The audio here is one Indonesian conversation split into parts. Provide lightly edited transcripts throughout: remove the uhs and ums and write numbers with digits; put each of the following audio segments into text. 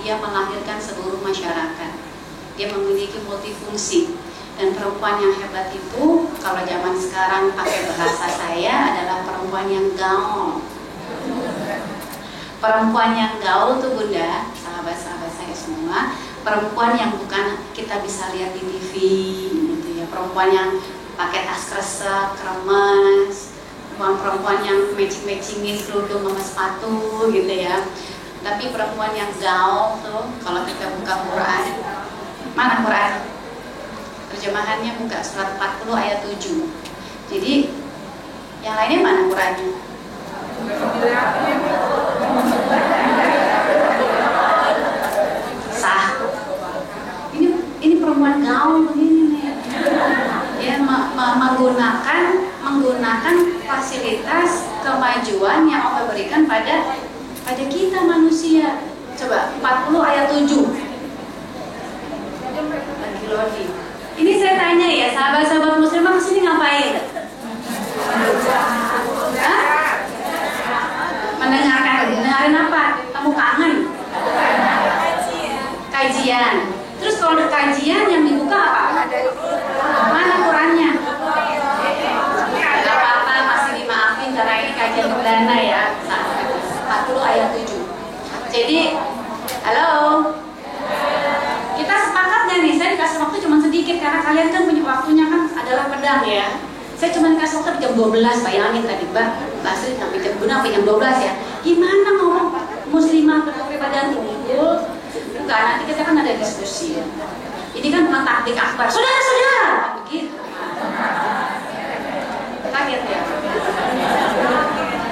dia melahirkan seluruh masyarakat. Dia memiliki multifungsi. Dan perempuan yang hebat itu, kalau zaman sekarang pakai bahasa saya, adalah perempuan yang gaul. Perempuan yang gaul tuh Bunda, sahabat-sahabat saya semua, perempuan yang bukan kita bisa lihat di TV gitu ya. Perempuan yang pakai tas kresek, kremes, perempuan yang matching-matchingin kerudung sama sepatu gitu ya. Tapi perempuan yang gaul tuh, kalau kita buka Quran, mana Quran? Terjemahannya buka surat 40 ayat 7. Jadi yang lainnya mana Qurannya? Sah. Ini perempuan gaul begini nih. Dia menggunakan fasilitas kemajuan yang Allah berikan pada kita manusia. Coba 40 ayat 7. Lagi loading. Ini saya tanya ya, sahabat-sahabat muslimah kesini ngapain? Hah? Mendengarin apa? Kamu kangen? Kajian. Terus kalau ada kajian yang dibuka apa? Mana Qurannya? Gak apa-apa, masih dimaafin karena ini kajian perdana ya. 40 ayat 7. Jadi, halo, kita sepakat gak nih? Saya dikasih waktu cuma sedikit karena kalian kan punya waktunya kan adalah pedang ya. Saya cuma dikasih waktu jam 12, bayangin tadi Mbak Basri sampai jam 12 ya. Gimana ngomong muslimah berkopi badan unggul? Enggak, nanti kita kan ada diskusi ya. Ini kan bukan taktik akbar, saudara-saudara begitu. Kaget ya?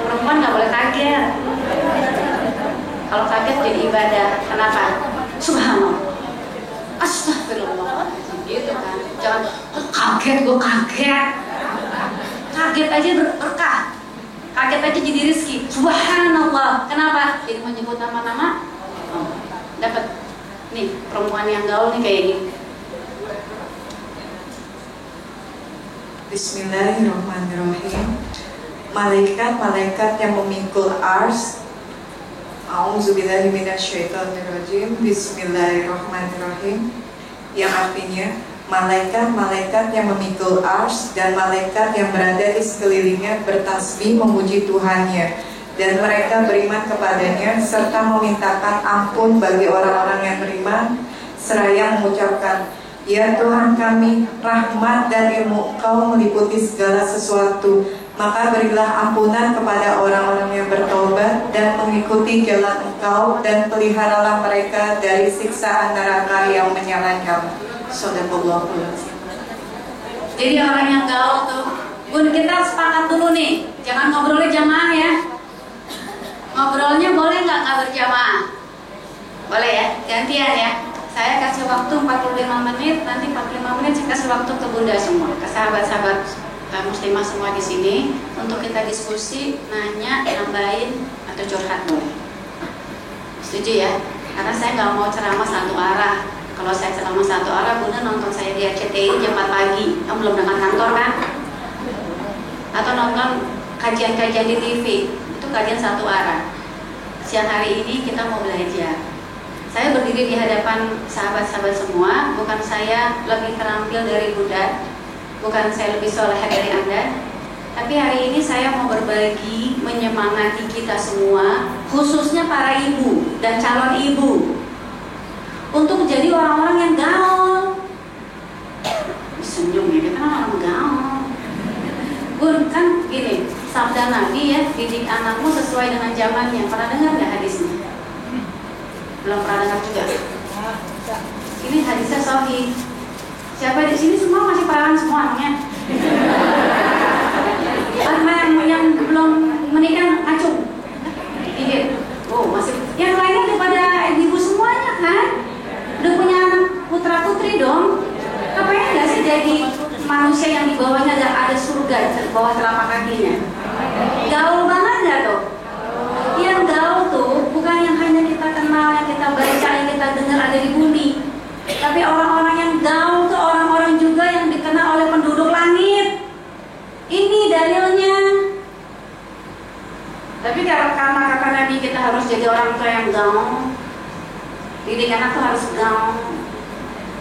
Perempuan gak boleh kaget. Kalau kaget jadi ibadah. Kenapa? Subhanallah, astagfirullah, gitu kan. Jangan kaget, gue kaget. Kaget aja berkah. Kaget aja jadi rezeki. Subhanallah. Kenapa? Jadi menyebut nama-nama. Dapat nih perempuan yang gaul nih kayak gini. Bismillahirrahmanirrahim. Malaikat-malaikat yang memikul ars. A'udzubillahiminasyaitonirrajim. Bismillahirrahmanirrahim. Yang artinya malaikat-malaikat yang memikul ars dan malaikat yang berada di sekelilingnya bertasbih memuji Tuhannya, dan mereka beriman kepadanya serta memintakan ampun bagi orang-orang yang beriman, seraya mengucapkan, ya Tuhan kami, rahmat dan ilmu Engkau meliputi segala sesuatu, maka berilah ampunan kepada orang-orang yang bertobat dan mengikuti jalan Engkau, dan peliharalah mereka dari siksaan neraka yang menyala-nyala. Shadaqallahul-Azim. Jadi orang yang gaul tuh, Bun, kita sepakat dulu nih, jangan ngobrolnya jamaah ya. Ngobrolnya boleh nggak berjamaah? Boleh ya, gantian ya. Saya kasih waktu 45 menit, nanti 45 menit saya kasih waktu ke Bunda semua, ke sahabat-sahabat muslimah semua di sini untuk kita diskusi, nanya, nambahin atau curhat boleh. Setuju ya? Karena saya nggak mau ceramah satu arah. Kalau saya ceramah satu arah, Bunda nonton saya di RCTI jam 4 pagi. Kamu belum berangkat kantor kan? Atau nonton kajian-kajian di TV. Itu kajian satu arah. Siang hari ini kita mau belajar. Saya berdiri di hadapan sahabat-sahabat semua. Bukan saya lebih terampil dari Bunda, bukan saya lebih soleh dari Anda, tapi hari ini saya mau berbagi, menyemangati kita semua, khususnya para ibu dan calon ibu, untuk menjadi orang-orang yang gaul. Senyum ya, kita kan orang gaul. Bun, kan gini, sabda Nabi ya, didik anakmu sesuai dengan zamannya. Pernah dengar nggak hadisnya? Belum pernah dengar juga. Ini hadisnya sahih. Siapa di sini semua masih perawan semua anaknya? yang belum menikah acung? Iya. Oh, masih. Yang lainnya daripada ibu semuanya kan? Udah punya anak putra putri dong. Ngapain nggak sih jadi manusia yang di bawahnya ada surga di bawah telapak kakinya? Gaul banget nggak tuh? Yang gaul tuh bukan yang hanya kita kenal, yang kita baca, yang kita dengar ada di bumi. Tapi orang-orang yang gaul tuh orang-orang juga yang dikenal oleh penduduk langit. Ini dalilnya. Tapi karena kata Nabi kita harus jadi orang tua yang gaul, Didik anak tuh harus gaul.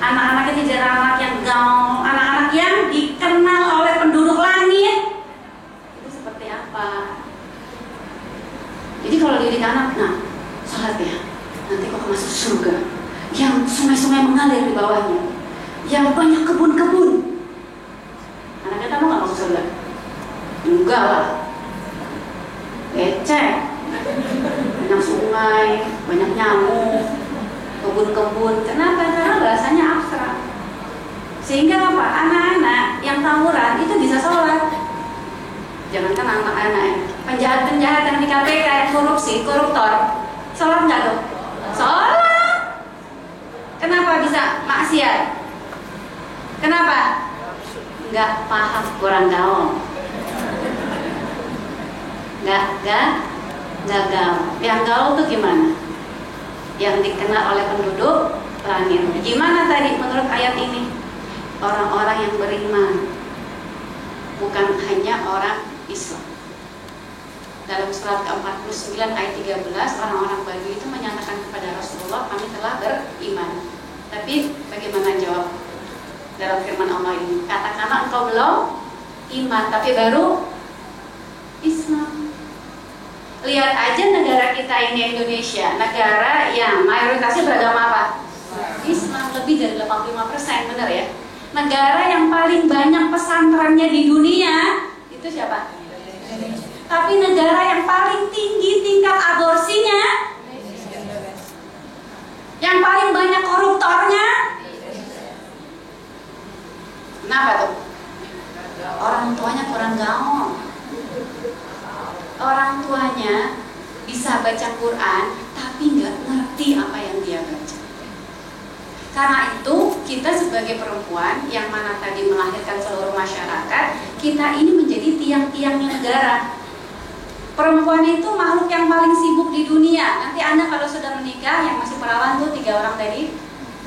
Anak-anak itu jadi anak yang gaul, anak-anak yang dikenal oleh penduduk langit. Itu seperti apa? Jadi kalau didik anak, nah sholat ya, nanti kok masuk surga, yang sungai-sungai mengalir di bawahnya, yang banyak kebun-kebun. Anak kita mau nggak masuk surga? Enggak lah, becek, banyak sungai, banyak nyamuk, kebun-kebun. Kenapa? Karena bahasanya abstrak. Sehingga apa? Anak-anak yang tawuran itu bisa sholat. Jangankan anak-anak, penjahat-penjahat yang di KPK yang koruptor, sholat nggak dong? Sholat. Kenapa bisa maksiat? Kenapa? Nggak paham, kurang gaul. Nggak gaul. Yang gaul tuh gimana? Yang dikenal oleh penduduk langit. Gimana tadi menurut ayat ini? Orang-orang yang beriman, bukan hanya orang Islam. Dalam surat ke-49 ayat 13, orang-orang Badui itu menyatakan kepada Rasulullah, kami telah beriman. Tapi bagaimana jawab dalam firman Allah ini? Katakanlah engkau belum iman, tapi baru Islam. Lihat aja negara kita ini, Indonesia, negara yang mayoritasnya beragama apa? Islam, lebih dari 85%, benar ya? Negara yang paling banyak pesantrennya di dunia itu siapa? Tapi negara yang paling tinggi tingkat aborsinya, yang paling banyak koruptornya, kenapa tuh? Orang tuanya kurang gaul. Orang tuanya bisa baca Quran, tapi nggak ngerti apa yang dia baca. Karena itu kita sebagai perempuan yang mana tadi melahirkan seluruh masyarakat, kita ini menjadi tiang-tiangnya negara. Perempuan itu makhluk yang paling sibuk di dunia. Nanti Anda kalau sudah menikah, yang masih perawan tuh 3 orang tadi,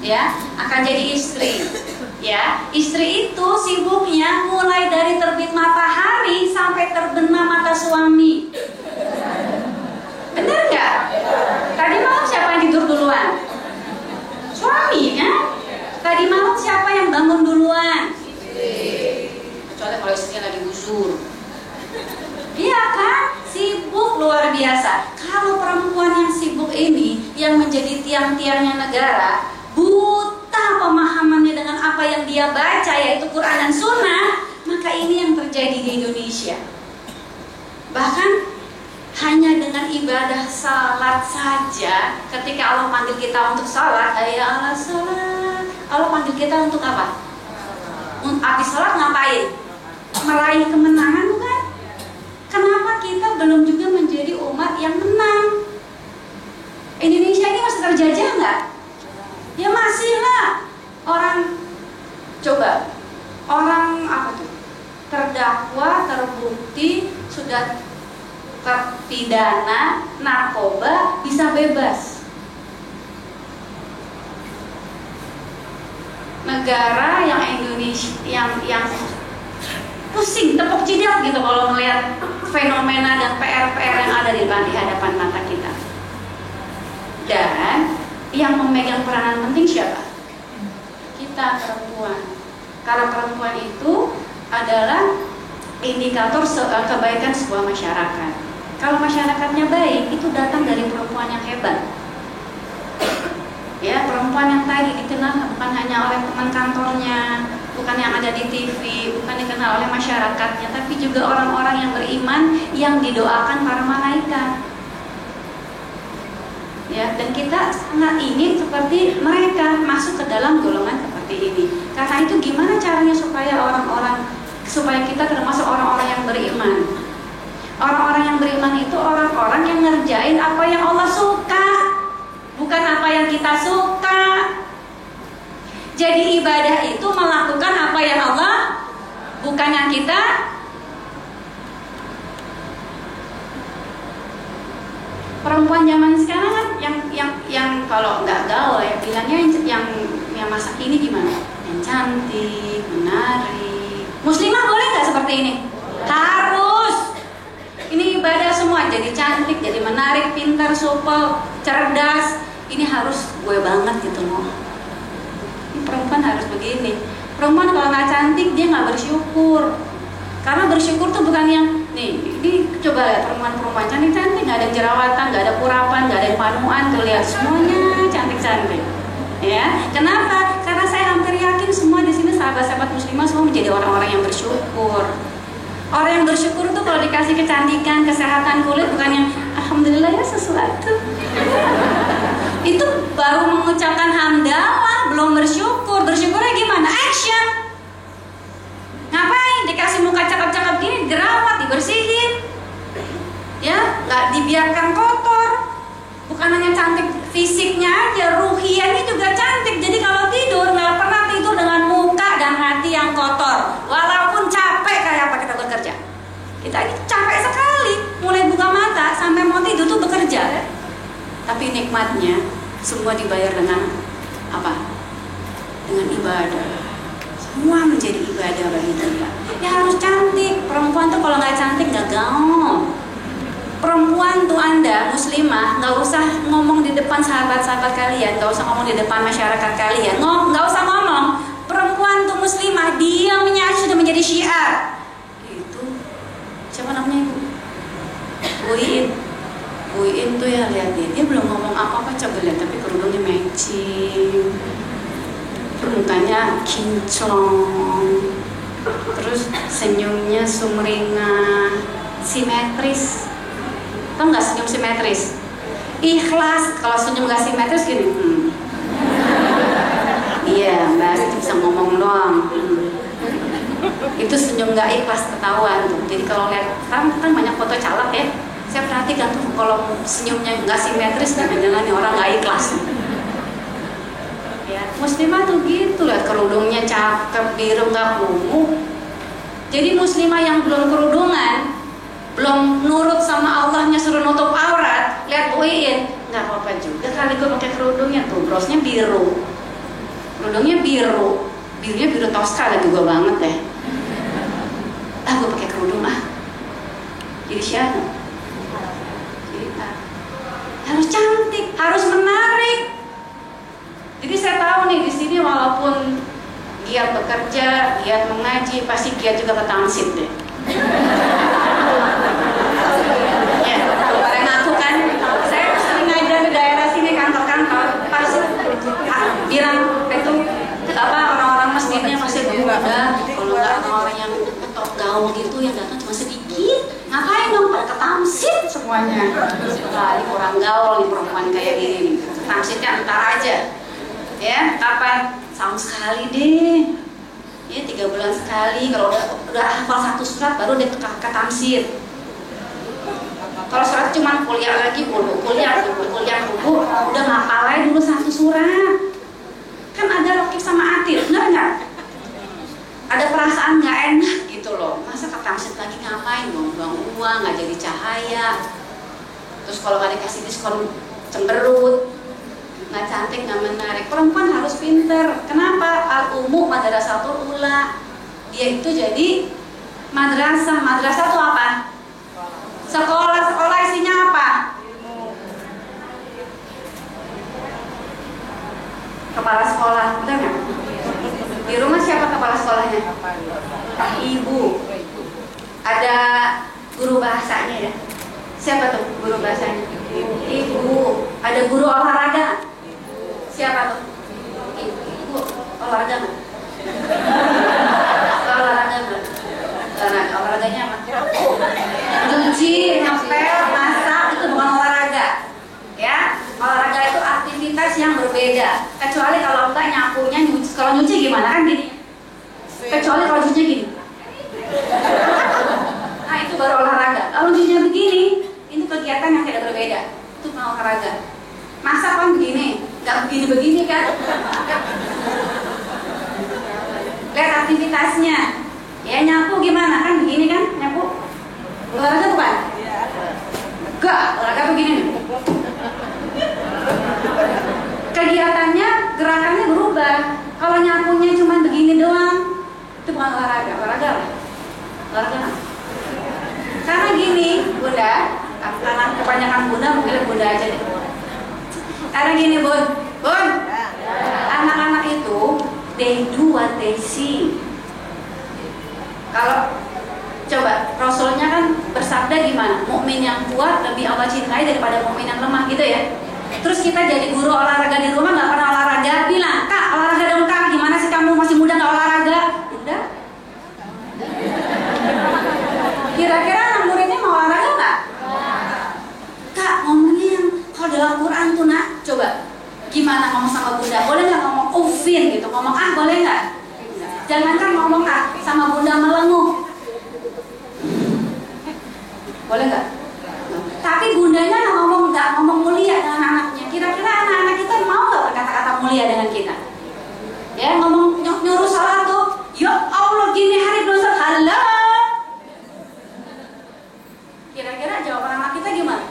ya akan jadi istri. Ya, istri itu sibuknya mulai dari terbit matahari sampai terbenam mata suami. Bener nggak? Tadi malam siapa yang tidur duluan? Suami kan? Tadi malam siapa yang bangun duluan? Kecuali kalau istrinya lagi gusur. Iya kan? Sibuk luar biasa. Kalau perempuan yang sibuk ini yang menjadi tiang-tiangnya negara, buta pemahamannya dengan apa yang dia baca, yaitu Quran dan Sunnah, maka ini yang terjadi di Indonesia. Bahkan hanya dengan ibadah salat saja, ketika Allah panggil kita untuk salat, ya Allah salat, Allah panggil kita untuk apa? Habis salat ngapain? Meraih kemenangan bukan? Kenapa kita belum juga menjadi umat yang menang? Indonesia ini masih terjajah nggak? Ya masih lah. Orang coba, orang apa tuh? Terdakwa, terbukti, sudah terpidana narkoba bisa bebas. Negara yang Indonesia yang pusing, tepuk jidat gitu kalau melihat fenomena dan PR-PR yang ada di hadapan mata kita. Dan yang memegang peranan penting siapa? Kita perempuan. Karena perempuan itu adalah indikator kebaikan sebuah masyarakat. Kalau masyarakatnya baik, itu datang dari perempuan yang hebat. Ya, perempuan yang tadi dikenal bukan hanya oleh teman kantornya, bukan yang ada di TV, bukan dikenal oleh masyarakatnya, tapi juga orang-orang yang beriman yang didoakan para malaikat. Ya, dan kita sangat ingin seperti mereka masuk ke dalam golongan seperti ini. Karena itu gimana caranya supaya kita termasuk orang-orang yang beriman. Orang-orang yang beriman itu orang-orang yang ngerjain apa yang Allah suka, bukan apa yang kita suka. Jadi ibadah itu melakukan apa yang Allah, bukan yang kita. Perempuan zaman sekarang kan yang kalau nggak gaul ya bilangnya yang masa kini gimana? Yang cantik, menari. Muslimah boleh nggak seperti ini? Harus. Ini ibadah semua, jadi cantik, jadi menarik, pintar, supel, cerdas, ini harus gue banget gitu loh. Ini perempuan harus begini. Perempuan kalau nggak cantik dia nggak bersyukur. Karena bersyukur tuh bukan yang nih, ini coba lihat perempuan-perempuan cantik-cantik, nggak ada jerawatan, nggak ada kurapan, nggak ada panuan, tuh lihat semuanya cantik-cantik. Ya, kenapa? Karena saya hampir yakin semua di sini sahabat-sahabat muslimah semua menjadi orang-orang yang bersyukur. Orang yang bersyukur tuh kalau dikasih kecantikan, kesehatan kulit bukan yang alhamdulillah ya sesuatu. Itu baru mengucapkan hamdalah, belum bersyukur. Bersyukurnya gimana? Action. Ngapain dikasih muka cakep-cakep gini, jerawat dibersihin, ya nggak dibiarkan kotor. Bukan hanya cantik fisiknya aja, ruhiyahnya juga cantik. Jadi kalau tidur nggak pernah tidur dengan muka dan hati yang kotor. Walaupun capek kayak apa kita bekerja, kita ini capek sekali. Mulai buka mata sampai mau tidur tuh bekerja, ya? Tapi nikmatnya semua dibayar dengan apa? Dengan ibadah. Semua menjadi ibadah bagi kita. Ya harus cantik. Perempuan tuh kalau nggak cantik nggak gaul. Perempuan tuh Anda muslimah nggak usah ngomong di depan sahabat-sahabat kalian, nggak usah ngomong di depan masyarakat kalian, nggak usah ngomong. Perempuan tuh muslimah diamnya sudah menjadi syiar. Itu siapa namanya ibu? Bu Iin tuh ya lihat dia belum ngomong apa-apa, coba lihat tapi kerudungnya matching. Mukanya kinclong, terus senyumnya sumringah, simetris. Tau nggak senyum simetris? Ikhlas. Kalau senyum nggak simetris gini, iya mbak itu bisa ngomong doang. Itu senyum nggak ikhlas ketahuan tuh. Jadi kalau lihat kan banyak foto caleg ya, saya perhatikan tuh kalau senyumnya nggak simetris, jangan-jangan orang nggak ikhlas. Ya, muslimah tuh gitu, lihat kerudungnya cakep, biru nggak kumuh. Jadi muslimah yang belum kerudungan, belum nurut sama Allahnya suruh nutup aurat, lihat Bu Iin, nggak apa-apa juga kali gue pakai kerudungnya tuh, brosnya biru, kerudungnya birunya biru Tosca lagi gue banget deh. Gue pakai kerudung jadi siapa? Jadi harus cantik, harus menarik. Jadi saya tahu nih di sini walaupun giat bekerja, giat mengaji, pasti giat juga ke tamsid deh. Ya, pada ngaku kan, saya sering ngajar di daerah sini kantor-kantor, pasti bilang itu apa orang-orang masjidnya masih muda, kalau nggak orang-orang yang top gaul gitu yang datang cuma sedikit, ngapain dong pada ke tamsid semuanya. Sekali kurang gaul nih perempuan kayak gini nih, tamsidnya ntar aja. Ya, kapan? Setahun sekali deh. Ya, 3 bulan sekali. Kalau udah hafal 1 surat baru dia ke tamsid. Kalau surat cuma kuliah lagi, kuliah dulu, udah ngapalin dulu 1 surat. Kan ada Rokib sama Atir, bener nggak? Ada perasaan nggak enak gitu loh. Masa ke tamsid lagi ngapain? Buang-buang uang, nggak jadi cahaya. Terus kalau nggak dikasih diskon cemberut. Nggak cantik, nggak menarik. Perempuan harus pinter. Kenapa? Al-Umu Madrasatul Ula. Dia itu jadi madrasah. Madrasah itu apa? Sekolah. Sekolah isinya apa? Kepala sekolah, betul nggak? Di rumah siapa kepala sekolahnya? Ibu. Ada guru bahasanya ya? Siapa tuh guru bahasanya? Ibu. Ada guru olahraga? Siapa tuh? Ibu. Olahraga nggak? Olahraga nggak? Olahraganya apa? Cuci, ngepel, masak, itu bukan olahraga. Ya, olahraga itu aktivitas yang berbeda. Kecuali kalau enggak nyapunya, kalau nyuci gimana kan gini? Kecuali kalau nyucinya gini. Nah itu baru olahraga. Kalau nyucinya begini, itu kegiatan yang tidak berbeda. Itu mau olahraga. Masak kan begini, nggak begini-begini kan? Lihat aktivitasnya. Ya nyapu gimana kan begini kan? Nyapu. Olahraga bukan? Enggak, olahraga begini nih. Kegiatannya, gerakannya berubah. Kalau nyapunya cuma begini doang, itu bukan olahraga. Olahraga apa? Olahraga apa? Karena gini, Bunda, karena kebanyakan Bunda, mungkin Bunda aja deh. Karena gini bun, anak-anak itu they do what they see. Kalau coba Rasulnya kan bersabda gimana? Mukmin yang kuat lebih Allah cintai daripada mukmin yang lemah gitu ya. Terus kita jadi guru olahraga di rumah nggak pernah olahraga, bilang kak olahraga dong kak, gimana sih kamu masih muda nggak olahraga? Udah. Kira-kira anak muridnya mau olahraga nggak? Kak ngomongnya yang kalau dalam Quran tuh nak, coba gimana ngomong sama bunda? Boleh nggak ngomong ufin gitu? Ngomong boleh nggak? Jangankan ngomong sama bunda melenguh. Boleh nggak? Tapi bundanya nggak ngomong mulia dengan anaknya. Kira-kira anak-anak kita mau nggak berkata-kata mulia dengan kita? Ya ngomong nyuruh salat tuh, ya Allah gini hari belum salat, halo. Kira-kira jawaban anak kita gimana?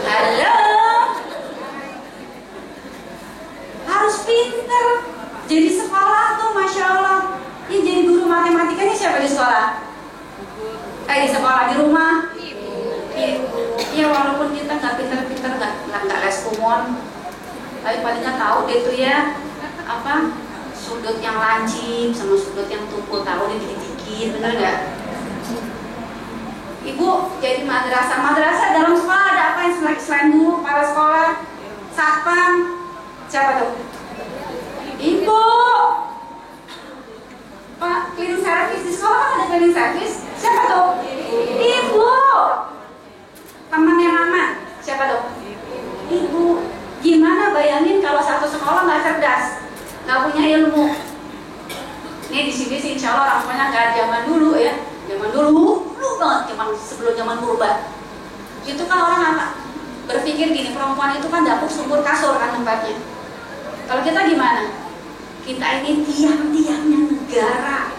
Halo. Harus pinter. Jadi sekolah tuh masya Allah. Ya jadi guru matematikanya siapa di sekolah? Di sekolah, di rumah ibu. Ya walaupun kita nggak pinter-pinter, nggak les kumon, tapi paling nggak tahu deh tuh ya apa sudut yang lancip sama sudut yang tumpul, tahu dikit-dikit, bener nggak? Ibu jadi madrasah dalam sekolah ada apa yang selain guru, para sekolah, satpam, siapa tuh? Ibu. Pak, cleaning service di sekolah kan ada cleaning service. Siapa tuh? Ibu. Temannya mama. Siapa tuh? Ibu. Gimana bayangin kalau satu sekolah nggak cerdas, nggak punya ilmu? Nih di sini sih insya Allah orang tuanya nggak zaman dulu ya. Zaman dulu banget, sebelum zaman purba. Itu kan orang apa? Berpikir gini, perempuan itu kan dapur sumur kasur kan tempatnya. Kalau kita gimana? Kita ini tiang-tiangnya negara,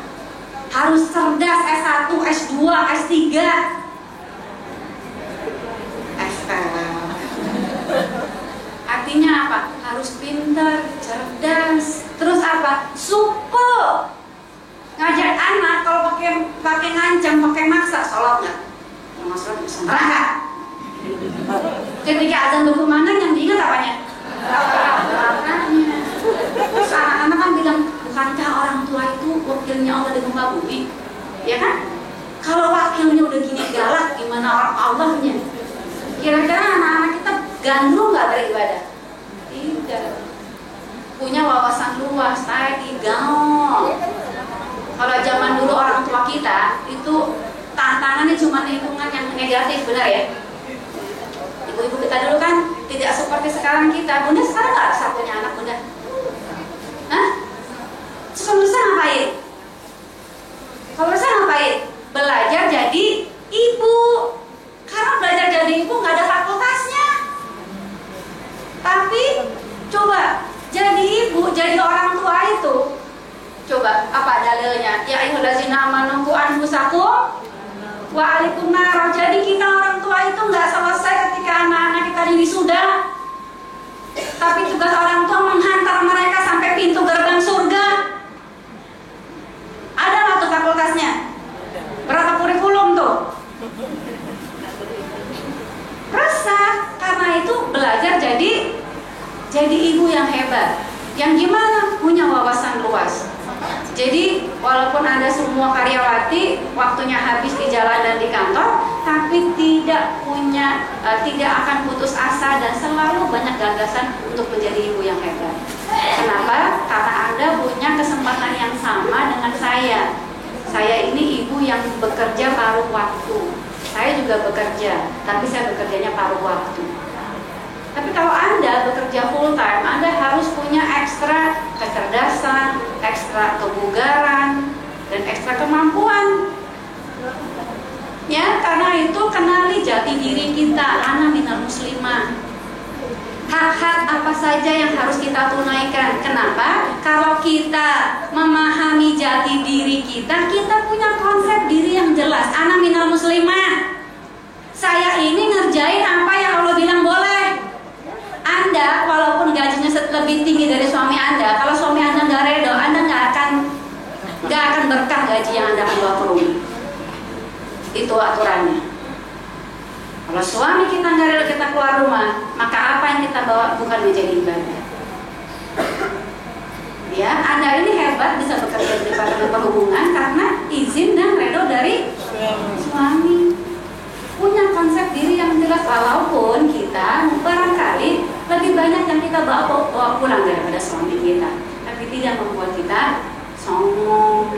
harus cerdas, S1, S2, S3, artinya apa? Harus pintar, cerdas, terus apa? Supel. Ngajak anak kalau pakai ngancam, pakai maksa, sholat nggak? Sholat bisa nggak? Ketika azan berkumandang yang diingat apanya? Terus anak-anak kan bilang, bukankah orang tua itu wakilnya Allah di muka bumi? Ya kan? Kalau wakilnya udah gini galak, gimana orang Allahnya? Kira-kira anak-anak kita gandrung nggak beribadah? Tidak. Punya wawasan luas, tadi gaul. Kalau zaman dulu orang tua kita itu tantangannya cuma lingkungan yang negatif, benar ya? Ibu-ibu kita dulu kan tidak seperti sekarang kita. Bunda sekarang nggak bisa punya anak bunda? Hah? Suka ngapain? Kalau bisa ngapain? Belajar jadi ibu. Karena belajar jadi ibu nggak ada fakultasnya. Tapi coba jadi ibu, jadi orang tua itu. Coba apa dalilnya? Ya ayyuhallazina amanu qu anfusakum wa alaikum nar. Jadi kita orang tua itu nggak selesai ketika anak-anak kita diwisuda. Tapi tugas orang tua menghantar mereka sampai pintu gerbang surga. Ada nggak tuh fakultasnya? Berapa kurikulum tuh? Resah. Karena itu belajar jadi ibu yang hebat. Yang gimana? Punya wawasan luas. Jadi walaupun Anda semua karyawati, waktunya habis di jalan dan di kantor, tapi tidak akan putus asa dan selalu banyak gagasan untuk menjadi ibu yang hebat. Kenapa? Karena Anda punya kesempatan yang sama dengan saya. Saya ini ibu yang bekerja paruh waktu. Saya juga bekerja, tapi saya bekerjanya paruh waktu. Tapi kalau Anda bekerja full time, Anda harus punya ekstra kecerdasan, ekstra kebugaran, dan ekstra kemampuan. Ya, karena itu kenali jati diri kita, ana minal muslimah. Hak-hak apa saja yang harus kita tunaikan. Kenapa? Kalau kita memahami jati diri kita punya konsep diri yang jelas. Ana minal muslimah. Saya ini ngerjain apa yang Allah bilang boleh. Anda walaupun gajinya lebih tinggi dari suami Anda, kalau suami Anda nggak redo, Anda nggak akan berkah gaji yang Anda akan bawa ke rumah. Itu aturannya. Kalau suami kita nggak rela kita keluar rumah, maka apa yang kita bawa bukan menjadi ibadah. Ya, Anda ini hebat bisa bekerja di Departemen Perhubungan karena izin dan redo dari suami. Punya konsep diri yang jelas, walaupun kita barangkali lebih banyak yang kita bawa pulang daripada suami kita, tapi tidak membuat kita sombong,